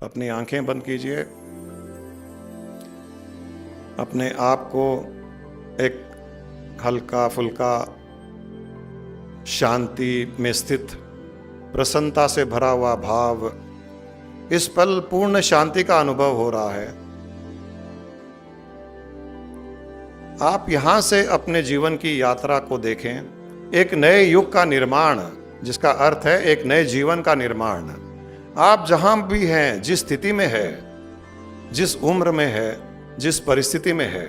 अपनी आंखें बंद कीजिए। अपने आप को एक हल्का फुल्का शांति में स्थित, प्रसन्नता से भरा हुआ भाव, इस पल पूर्ण शांति का अनुभव हो रहा है। आप यहां से अपने जीवन की यात्रा को देखें, एक नए युग का निर्माण, जिसका अर्थ है एक नए जीवन का निर्माण। आप जहां भी हैं, जिस स्थिति में है, जिस उम्र में है, जिस परिस्थिति में है,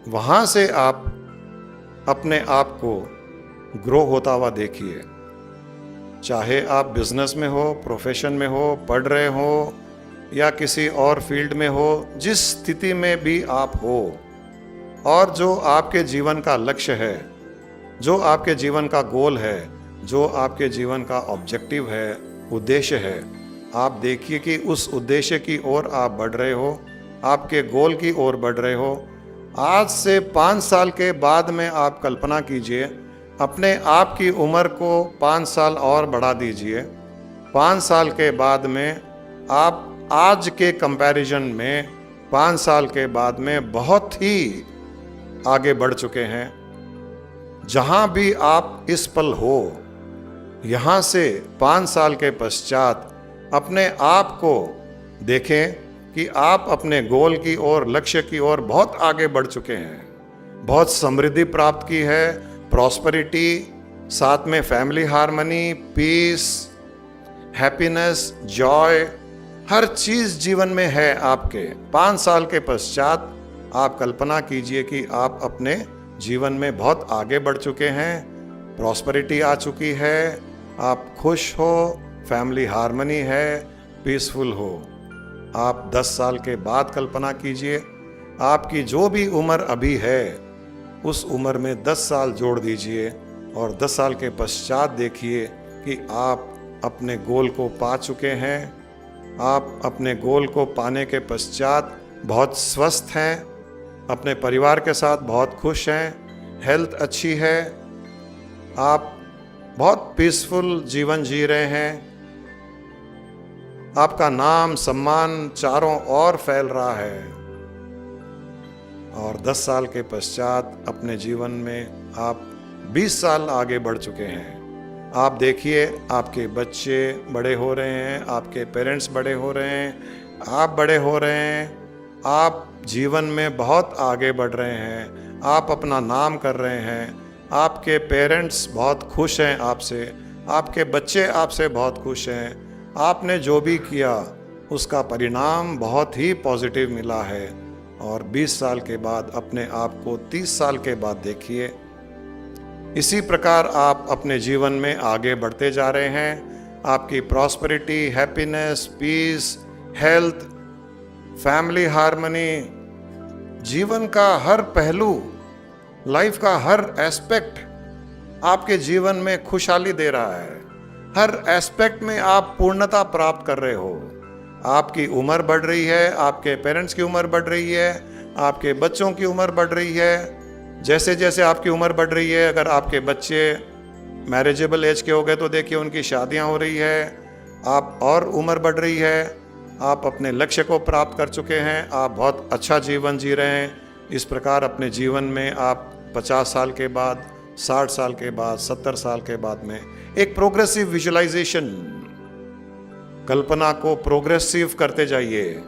वहां से आप अपने आप को ग्रो होता हुआ देखिए। चाहे आप बिजनेस में हो, प्रोफेशन में हो, पढ़ रहे हो या किसी और फील्ड में हो, जिस स्थिति में भी आप हो, और जो आपके जीवन का लक्ष्य है, जो आपके जीवन का गोल है, जो आपके जीवन का ऑब्जेक्टिव है, उद्देश्य है, आप देखिए कि उस उद्देश्य की ओर आप बढ़ रहे हो, आपके गोल की ओर बढ़ रहे हो। आज से 5 साल के बाद में आप कल्पना कीजिए, अपने आप की उम्र को 5 साल और बढ़ा दीजिए। 5 साल के बाद में आप आज के कंपैरिजन में 5 साल के बाद में बहुत ही आगे बढ़ चुके हैं। जहां भी आप इस पल हो, यहां से 5 साल के पश्चात अपने आप को देखें कि आप अपने गोल की ओर, लक्ष्य की ओर बहुत आगे बढ़ चुके हैं। बहुत समृद्धि प्राप्त की है, प्रॉस्पेरिटी, साथ में family harmony, peace, happiness, joy, हर चीज जीवन में है आपके। 5 साल के पश्चात आप कल्पना कीजिए कि आप अपने जीवन में बहुत आगे बढ़ चुके हैं, प्रॉस्पेरिटी आ चुकी है, आप खुश हो, फैमिली हार्मनी है, पीसफुल हो। आप 10 साल के बाद कल्पना कीजिए, आपकी जो भी उम्र अभी है, उस उम्र में 10 साल जोड़ दीजिए और 10 साल के पश्चात देखिए कि आप अपने गोल को पा चुके हैं। आप अपने गोल को पाने के पश्चात बहुत स्वस्थ हैं, अपने परिवार के साथ बहुत खुश हैं, हेल्थ अच्छी है, आप बहुत पीसफुल जीवन जी रहे हैं, आपका नाम सम्मान चारों ओर फैल रहा है। और 10 साल के पश्चात अपने जीवन में आप 20 साल आगे बढ़ चुके हैं। आप देखिए, आपके बच्चे बड़े हो रहे हैं, आपके पेरेंट्स बड़े हो रहे हैं, आप बड़े हो रहे हैं, आप जीवन में बहुत आगे बढ़ रहे हैं, आप अपना नाम कर रहे हैं, आपके पेरेंट्स बहुत खुश हैं आपसे, आपके बच्चे आपसे बहुत खुश हैं। आपने जो भी किया उसका परिणाम बहुत ही पॉजिटिव मिला है। और 20 साल के बाद अपने आप को 30 साल के बाद देखिए। इसी प्रकार आप अपने जीवन में आगे बढ़ते जा रहे हैं। आपकी prosperity, happiness, peace, health, family harmony, जीवन का हर पहलू, लाइफ का हर एस्पेक्ट आपके जीवन में खुशहाली दे रहा है। हर एस्पेक्ट में आप पूर्णता प्राप्त कर रहे हो। आपकी उम्र बढ़ रही है, आपके पेरेंट्स की उम्र बढ़ रही है, आपके बच्चों की उम्र बढ़ रही है। जैसे जैसे आपकी उम्र बढ़ रही है, अगर आपके बच्चे मैरिजेबल एज के हो गए तो देखिए उनकी शादियां हो रही है, आप और उम्र बढ़ रही है, आप अपने लक्ष्य को प्राप्त कर चुके हैं, आप बहुत अच्छा जीवन जी रहे हैं। इस प्रकार अपने जीवन में आप 50 साल के बाद, 60 साल के बाद, 70 साल के बाद में एक प्रोग्रेसिव विजुअलाइजेशन, कल्पना को प्रोग्रेसिव करते जाइए,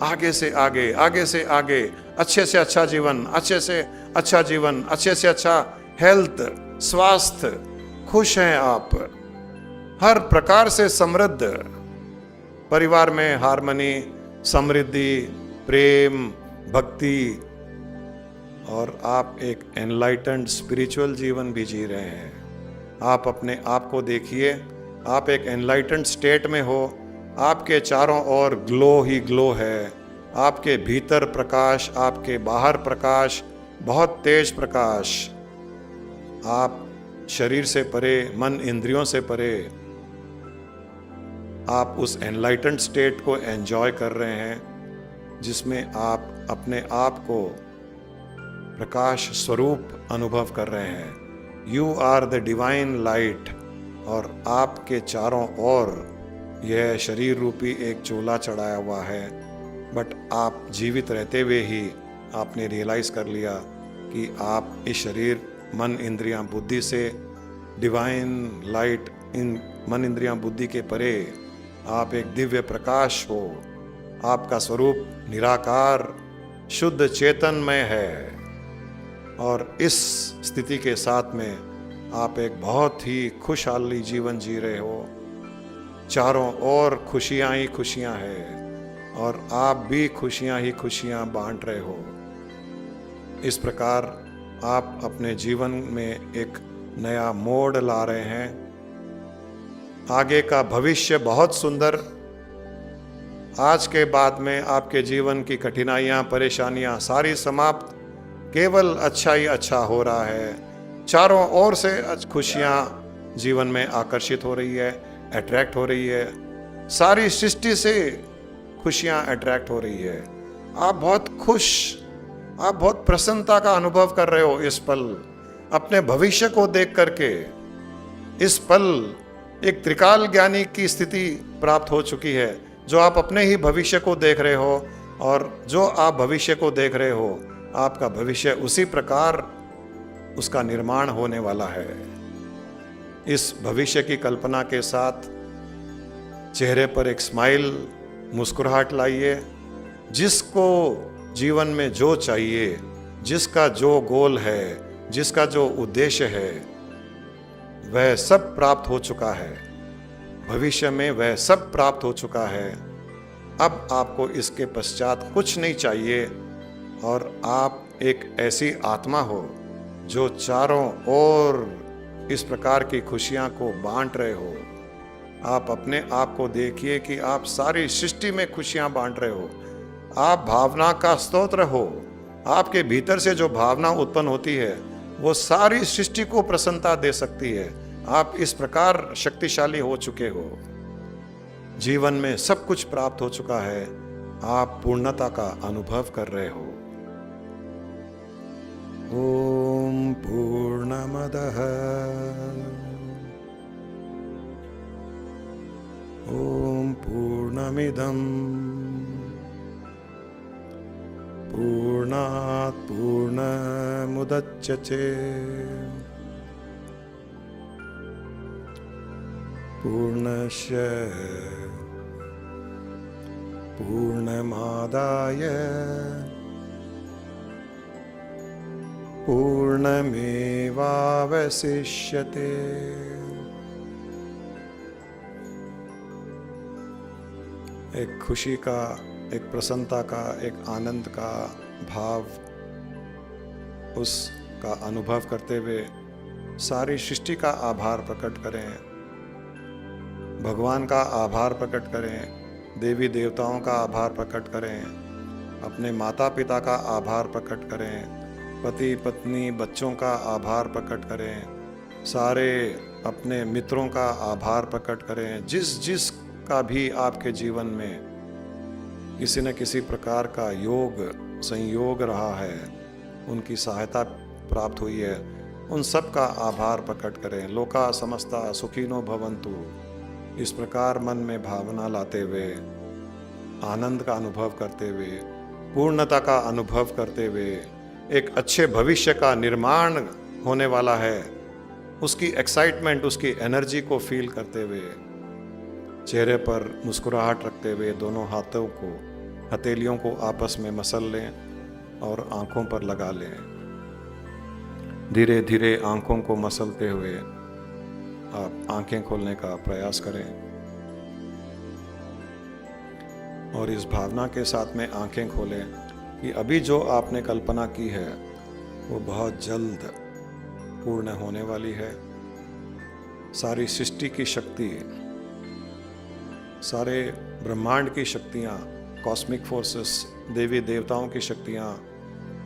आगे से आगे, आगे से आगे, अच्छे से अच्छा जीवन, अच्छे से अच्छा जीवन, अच्छे से अच्छा हेल्थ, स्वास्थ्य, खुश हैं आप, हर प्रकार से समृद्ध, परिवार में हार्मनी, समृद्धि, प्रेम, भक्ति, और आप एक एनलाइटेंड स्पिरिचुअल जीवन भी जी रहे हैं। आप अपने आप को देखिए, आप एक एनलाइटेंड स्टेट में हो, आपके चारों ओर ग्लो ही ग्लो है, आपके भीतर प्रकाश, आपके बाहर प्रकाश, बहुत तेज प्रकाश। आप शरीर से परे, मन इंद्रियों से परे, आप उस एनलाइटेंड स्टेट को एंजॉय कर रहे हैं, जिसमें आप अपने आप को प्रकाश स्वरूप अनुभव कर रहे हैं। You are the divine light. और आपके चारों ओर यह शरीर रूपी एक चोला चढ़ाया हुआ है, बट आप जीवित रहते हुए ही आपने रियलाइज़ कर लिया कि आप इस शरीर, मन, इंद्रियां, बुद्धि से डिवाइन लाइट, इन मन, इंद्रियां, बुद्धि के परे आप एक दिव्य प्रकाश हो। आपका स्वरूप निराकार शुद्ध चेतनमय है, और इस स्थिति के साथ में आप एक बहुत ही खुशहाली जीवन जी रहे हो। चारों ओर खुशियां ही खुशियां हैं, और आप भी खुशियां ही खुशियां बांट रहे हो। इस प्रकार आप अपने जीवन में एक नया मोड़ ला रहे हैं। आगे का भविष्य बहुत सुंदर। आज के बाद में आपके जीवन की कठिनाइयां, परेशानियां सारी समाप्त, केवल अच्छा ही अच्छा हो रहा है। चारों ओर से खुशियां जीवन में आकर्षित हो रही है, अट्रैक्ट हो रही है। सारी सृष्टि से खुशियां अट्रैक्ट हो रही है। आप बहुत खुश, आप बहुत प्रसन्नता का अनुभव कर रहे हो इस पल, अपने भविष्य को देख करके। इस पल एक त्रिकाल ज्ञानी की स्थिति प्राप्त हो चुकी है, जो आप अपने ही भविष्य को देख रहे हो, और जो आप भविष्य को देख रहे हो, आपका भविष्य उसी प्रकार उसका निर्माण होने वाला है। इस भविष्य की कल्पना के साथ चेहरे पर एक स्माइल, मुस्कुराहट लाइए। जिसको जीवन में जो चाहिए, जिसका जो गोल है, जिसका जो उद्देश्य है, वह सब प्राप्त हो चुका है। भविष्य में वह सब प्राप्त हो चुका है। अब आपको इसके पश्चात कुछ नहीं चाहिए, और आप एक ऐसी आत्मा हो जो चारों ओर इस प्रकार की खुशियां को बांट रहे हो। आप अपने आप को देखिए कि आप सारी सृष्टि में खुशियां बांट रहे हो। आप भावना का स्तोत्र हो। आपके भीतर से जो भावना उत्पन्न होती है, वो सारी सृष्टि को प्रसन्नता दे सकती है। आप इस प्रकार शक्तिशाली हो चुके हो। जीवन में सब कुछ प्राप्त हो चुका है। आप पूर्णता का अनुभव कर रहे हो। ओम पूर्णमदः ओम पूर्णमिदं पूर्णात् पूर्णमुदच्यते पूर्णस्य पूर्णमादाय पूर्णमेवावशिष्यते। एक खुशी का, एक प्रसन्नता का, एक आनंद का भाव उसका अनुभव करते हुए सारी सृष्टि का आभार प्रकट करें। भगवान का आभार प्रकट करें, देवी देवताओं का आभार प्रकट करें, अपने माता पिता का आभार प्रकट करें, पति पत्नी बच्चों का आभार प्रकट करें, सारे अपने मित्रों का आभार प्रकट करें। जिस जिस का भी आपके जीवन में किसी न किसी प्रकार का योग संयोग रहा है, उनकी सहायता प्राप्त हुई है, उन सब का आभार प्रकट करें। लोका समस्ता सुखिनो भवन्तु, इस प्रकार मन में भावना लाते हुए, आनंद का अनुभव करते हुए, पूर्णता का अनुभव करते हुए, एक अच्छे भविष्य का निर्माण होने वाला है, उसकी एक्साइटमेंट, उसकी एनर्जी को फील करते हुए, चेहरे पर मुस्कुराहट रखते हुए दोनों हाथों को, हथेलियों को आपस में मसल लें और आंखों पर लगा लें। धीरे धीरे आंखों को मसलते हुए आप आंखें खोलने का प्रयास करें, और इस भावना के साथ में आंखें खोलें कि अभी जो आपने कल्पना की है वो बहुत जल्द पूर्ण होने वाली है। सारी सृष्टि की शक्ति, सारे ब्रह्मांड की शक्तियाँ, कॉस्मिक फोर्सेस, देवी देवताओं की शक्तियाँ,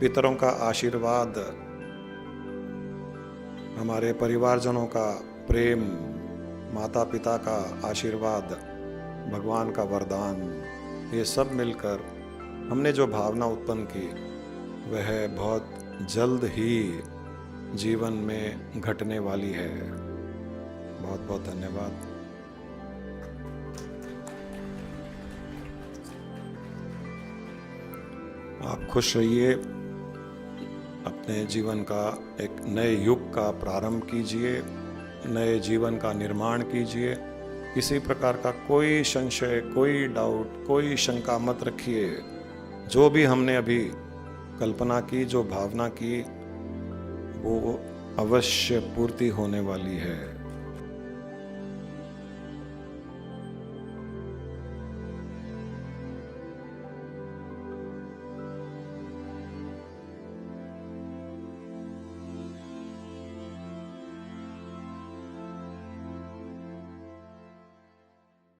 पितरों का आशीर्वाद, हमारे परिवारजनों का प्रेम, माता पिता का आशीर्वाद, भगवान का वरदान, ये सब मिलकर हमने जो भावना उत्पन्न की वह बहुत जल्द ही जीवन में घटने वाली है। बहुत बहुत धन्यवाद। आप खुश रहिए, अपने जीवन का एक नए युग का प्रारंभ कीजिए, नए जीवन का निर्माण कीजिए। किसी प्रकार का कोई संशय, कोई डाउट, कोई शंका मत रखिए। जो भी हमने अभी कल्पना की, जो भावना की, वो अवश्य पूर्ति होने वाली है।